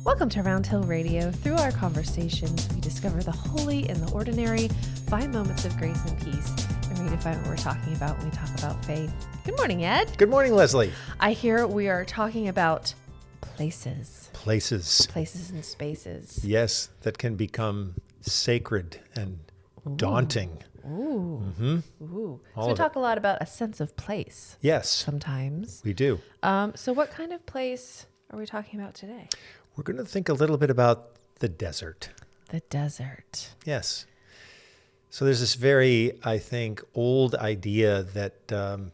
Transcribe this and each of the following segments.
Welcome to Round Hill Radio. Through our conversations, we discover the holy in the ordinary, find moments of grace and peace, and redefine what we're talking about when we talk about faith. Good morning, Ed. Good morning, Leslie. I hear we are talking about places. Places. Places and spaces. Yes, that can become sacred and daunting. Ooh. Mm-hmm. Ooh. All So we of talk a lot about a sense of place Yes, sometimes. we do. So what kind of place are we talking about today? We're going to think a little bit about the desert. The desert. Yes. So there's this very, I think, old idea that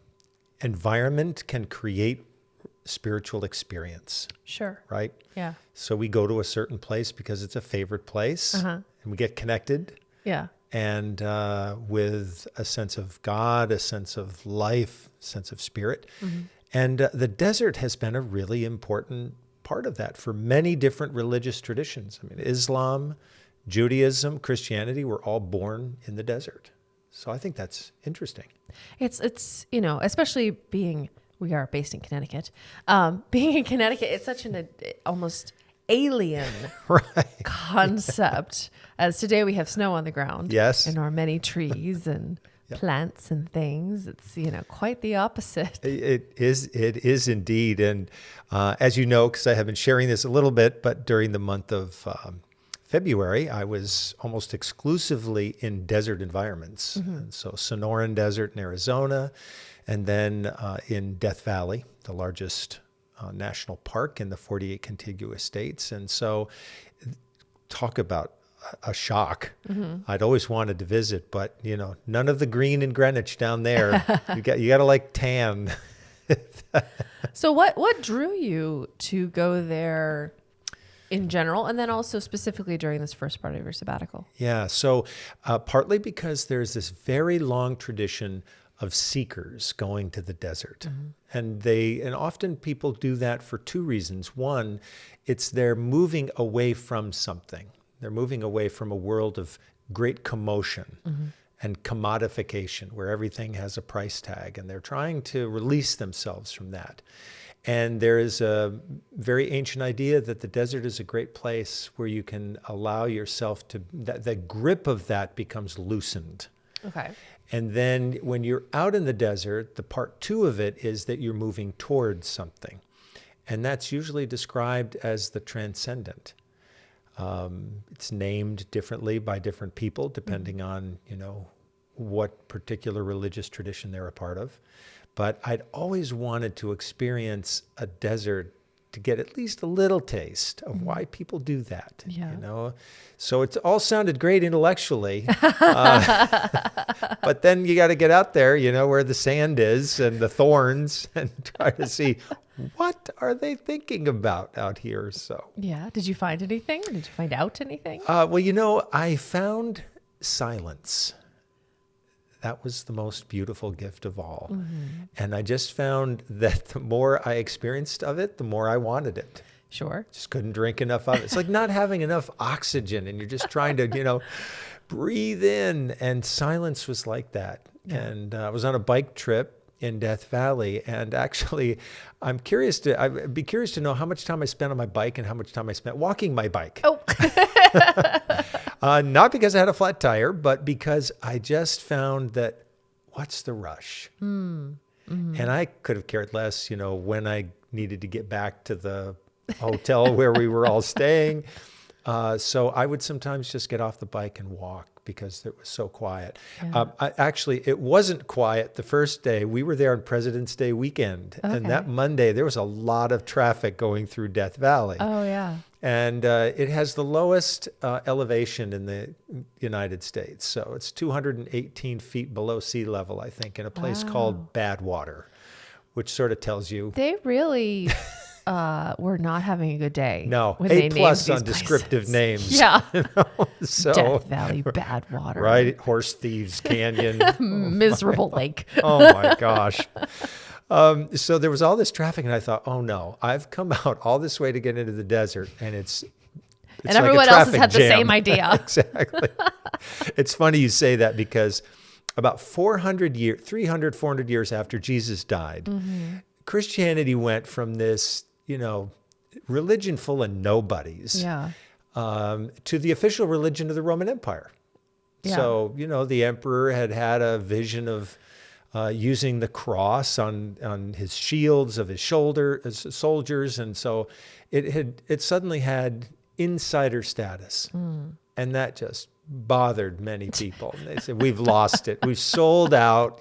environment can create spiritual experience, Sure. right? Yeah. So we go to a certain place because it's a favorite place, and we get connected. Yeah. And with a sense of God, a sense of life, sense of spirit. Mm-hmm. And the desert has been a really important part of that for many different religious traditions. I mean, Islam, Judaism, Christianity were all born in the desert. So I think that's interesting. It's especially we are based in Connecticut. Being in Connecticut, it's such an almost alien Right. concept. As today we have snow on the ground. Yes. And our many trees and plants and things. It's, quite the opposite. It is indeed. And as you know, because I have been sharing this a little bit, but during the month of February, I was almost exclusively in desert environments. And so Sonoran Desert in Arizona, and then in Death Valley, the largest national park in the 48 contiguous states. And so talk about a shock. I'd always wanted to visit, but none of the green in Greenwich down there. you got to like tan. So what drew you to go there in general, and then also specifically during this first part of your sabbatical? Yeah, so partly because there's this very long tradition of seekers going to the desert. And often people do that for two reasons. One, it's they're moving away from something. They're moving away from a world of great commotion and commodification where everything has a price tag, and they're trying to release themselves from that. And there is a very ancient idea that the desert is a great place where you can allow yourself to, that the grip of that becomes loosened. Okay. And then when you're out in the desert, the part two of it is that you're moving towards something. And that's usually described as the transcendent. It's named differently by different people, depending on, what particular religious tradition they're a part of. But I'd always wanted to experience a desert to get at least a little taste of why people do that. Yeah. So it all sounded great intellectually, but then you got to get out there, where the sand is and the thorns, and try to see what are they thinking about out here. So Yeah. Did you find anything? Did you find out anything? I found silence. That was the most beautiful gift of all. And I just found that the more I experienced of it, the more I wanted it. Sure. Just couldn't drink enough of it. It's like not having enough oxygen, and you're just trying to, breathe in. And silence was like that. Yeah. And I was on a bike trip in Death Valley. And actually, I'd be curious to know how much time I spent on my bike and how much time I spent walking my bike. Oh. Not because I had a flat tire, but because I just found that what's the rush? And I could have cared less, when I needed to get back to the hotel where we were all staying. So I would sometimes just get off the bike and walk because it was so quiet. Yeah. It wasn't quiet the first day. We were there on President's Day weekend. Okay. And that Monday, there was a lot of traffic going through Death Valley. Oh, yeah. And it has the lowest elevation in the United States. So it's 218 feet below sea level, I think, in a place called Badwater, which sort of tells you. They really were not having a good day. No, when they A+ named on these descriptive places. names. Yeah. So, Death Valley, Badwater. right? Horse Thieves Canyon. Miserable lake. Oh my gosh. So there was all this traffic, and I thought, oh no, I've come out all this way to get into the desert, and it's And like everyone a else has traffic had the jam. same idea. Exactly. It's funny you say that because about 400 years after Jesus died, Christianity went from this, religion full of nobodies, Yeah. to the official religion of the Roman Empire. Yeah. So, the emperor had a vision of using the cross on his shields of his shoulder as soldiers, and so it suddenly had insider status, and that just bothered many people. And they said, "We've lost it. We've sold out."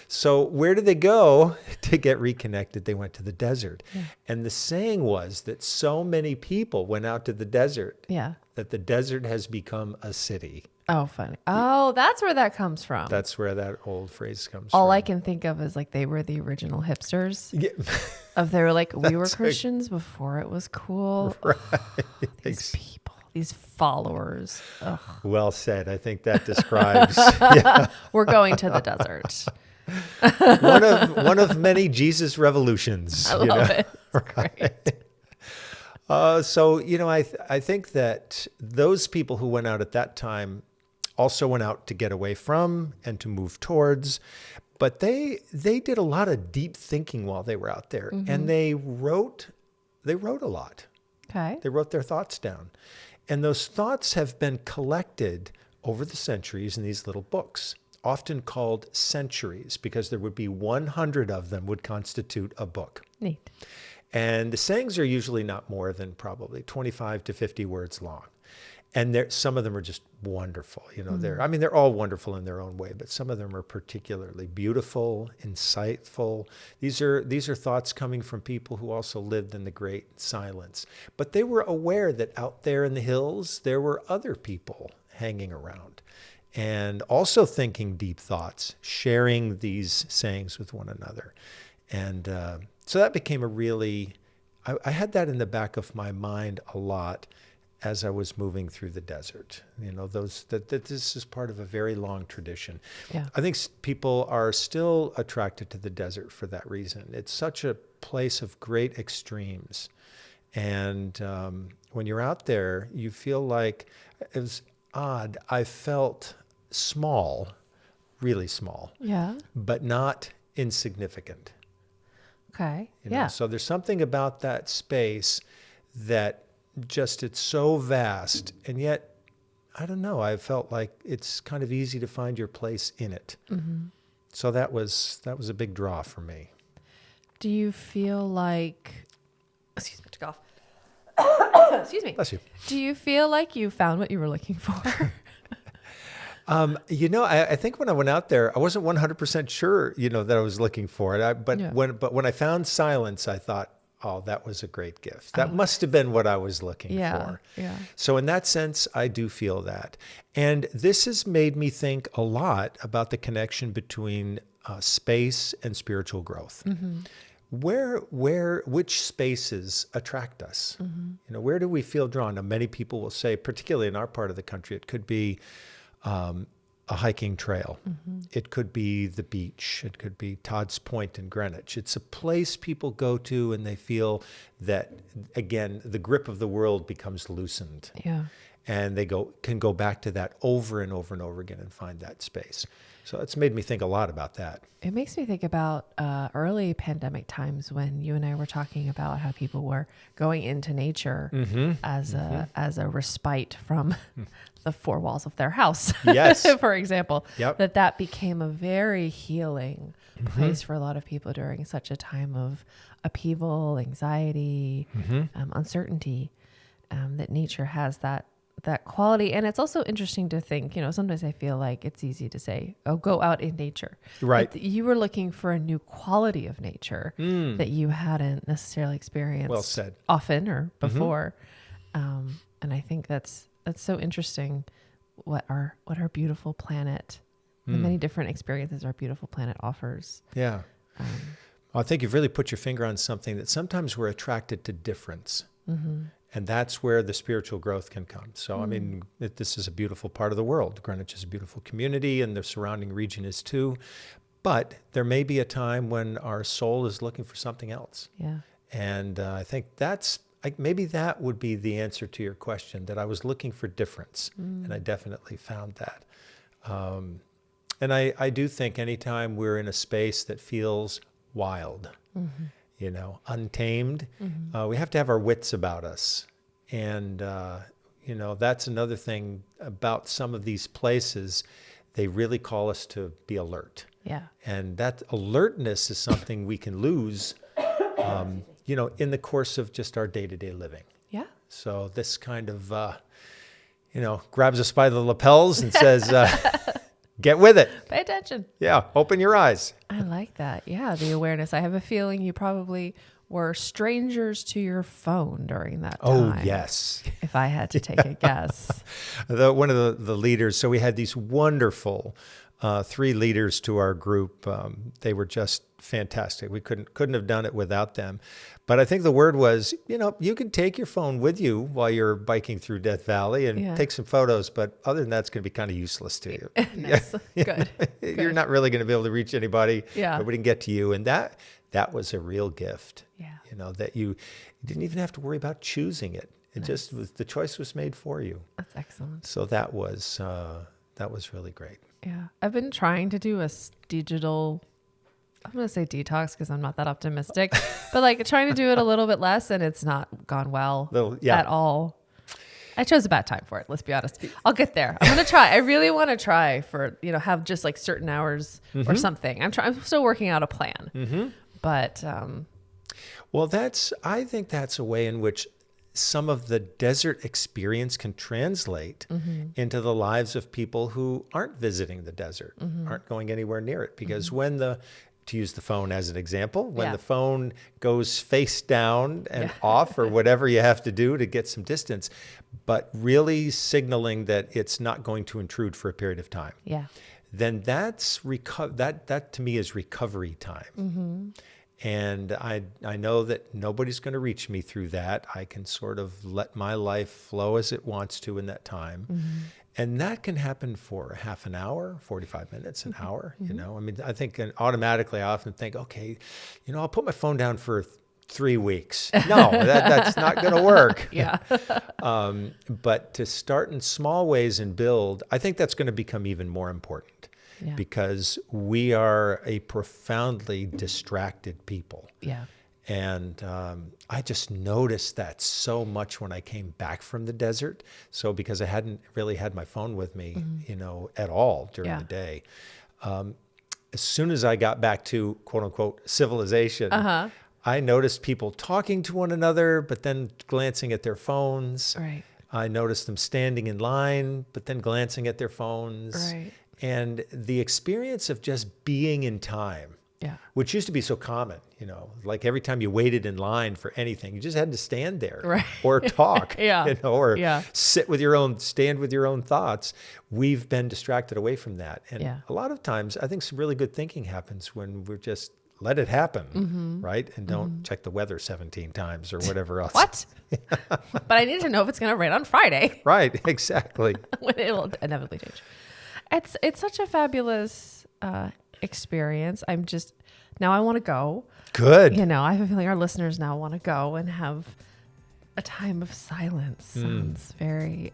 So where did they go to get reconnected? They went to the desert, and the saying was that so many people went out to the desert that the desert has become a city. Oh, funny. Oh, that's where that comes from. That's where that old phrase comes All from. I can think of is like they were the original hipsters. Yeah. They were like, we were Christians before it was cool. Right. These people, these followers. Ugh. Well said. I think that describes. Yeah. We're going to the desert. one of many Jesus revolutions. I love it. It's Right. great. So I think that those people who went out at that time also went out to get away from and to move towards, but they did a lot of deep thinking while they were out there, and they wrote a lot. Okay. They wrote their thoughts down, and those thoughts have been collected over the centuries in these little books, often called centuries, because there would be 100 of them would constitute a book. Neat. And the sayings are usually not more than probably 25 to 50 words long. And some of them are just wonderful. They're all wonderful in their own way, but some of them are particularly beautiful, insightful. These are thoughts coming from people who also lived in the great silence. But they were aware that out there in the hills, there were other people hanging around and also thinking deep thoughts, sharing these sayings with one another. And so that became I had that in the back of my mind a lot as I was moving through the desert. That this is part of a very long tradition. Yeah. I think people are still attracted to the desert for that reason. It's such a place of great extremes. And when you're out there, you feel like, it was odd, I felt small, really small, but not insignificant. Okay. So there's something about that space that it's so vast, and yet, I don't know, I felt like it's kind of easy to find your place in it. Mm-hmm. So that was a big draw for me. Do you feel like, excuse me, to cough. Excuse me. Bless you. Do you feel like you found what you were looking for? I think when I went out there, I wasn't 100% sure, that I was looking for it. But when I found silence, I thought, oh, that was a great gift. That must have been what I was looking for. Yeah. So in that sense, I do feel that. And this has made me think a lot about the connection between space and spiritual growth. Mm-hmm. Which spaces attract us? Mm-hmm. Where do we feel drawn? Now, many people will say, particularly in our part of the country, it could be a hiking trail. Mm-hmm. It could be the beach. It could be Todd's Point in Greenwich. It's a place people go to and they feel that, again, the grip of the world becomes loosened. Yeah. And they can go back to that over and over and over again and find that space. So it's made me think a lot about that. It makes me think about early pandemic times when you and I were talking about how people were going into nature as a respite from the four walls of their house. Yes. For example, that became a very healing place for a lot of people during such a time of upheaval, anxiety, uncertainty, that nature has that quality. And it's also interesting to think, sometimes I feel like it's easy to say, oh, go out in nature. Right. But you were looking for a new quality of nature that you hadn't necessarily experienced well said. Often or before. And I think that's so interesting what our beautiful planet, the many different experiences our beautiful planet offers. Yeah. Well, I think you've really put your finger on something that sometimes we're attracted to difference. Mm-hmm. And that's where the spiritual growth can come. So, I mean, this is a beautiful part of the world. Greenwich is a beautiful community and the surrounding region is too. But there may be a time when our soul is looking for something else. Yeah. And I think maybe that would be the answer to your question, that I was looking for difference. And I definitely found that. And I do think anytime we're in a space that feels wild, untamed. We have to have our wits about us. And, that's another thing about some of these places. They really call us to be alert. Yeah. And that alertness is something we can lose, in the course of just our day-to-day living. Yeah. So this kind of, grabs us by the lapels and says, get with it. Pay attention. Yeah. Open your eyes. I like that. Yeah. The awareness. I have a feeling you probably were strangers to your phone during that time. Oh, yes. If I had to take a guess. One of the leaders, so we had these wonderful 3 leaders to our group. They were just fantastic. We couldn't have done it without them. But I think the word was, you can take your phone with you while you're biking through Death Valley and take some photos, but other than that, it's going to be kind of useless to you. Nice. Good. You're not really going to be able to reach anybody. Yeah. Nobody can get to you. And that was a real gift. Yeah. That you didn't even have to worry about choosing it. It just was, the choice was made for you. That's excellent. So that was really great. Yeah. I've been trying to do a digital, I'm going to say detox because I'm not that optimistic, but like trying to do it a little bit less, and it's not gone well at all. I chose a bad time for it. Let's be honest. I'll get there. I'm going to try. I really want to try for, have just like certain hours or something. I'm still working out a plan, but, well, I think that's a way in which some of the desert experience can translate into the lives of people who aren't visiting the desert, aren't going anywhere near it. Because to use the phone as an example, when the phone goes face down and off or whatever you have to do to get some distance, but really signaling that it's not going to intrude for a period of time, then that to me is recovery time. And I know that nobody's going to reach me through that. I can sort of let my life flow as it wants to in that time. And that can happen for half an hour, 45 minutes, an hour, I think automatically I often think, okay, I'll put my phone down for 3 weeks. No, that's not going to work. Yeah. But to start in small ways and build, I think that's going to become even more important. Yeah. Because we are a profoundly distracted people. Yeah. And I just noticed that so much when I came back from the desert. So because I hadn't really had my phone with me, at all during the day. As soon as I got back to quote unquote civilization, I noticed people talking to one another, but then glancing at their phones. Right. I noticed them standing in line, but then glancing at their phones. Right. And the experience of just being in time, which used to be so common, like every time you waited in line for anything, you just had to stand there or talk, or stand with your own thoughts. We've been distracted away from that. And a lot of times I think some really good thinking happens when we're just let it happen, right? And don't check the weather 17 times or whatever else. What? But I need to know if it's going to rain on Friday. Right, exactly. When it will inevitably change. It's such a fabulous experience. Now I want to go. Good. I have a feeling our listeners now want to go and have a time of silence. Sounds very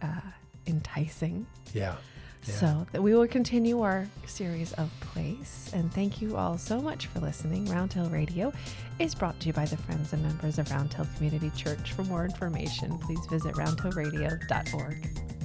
enticing. Yeah. So that we will continue our series of Place. And thank you all so much for listening. Round Hill Radio is brought to you by the friends and members of Round Hill Community Church. For more information, please visit roundhillradio.org.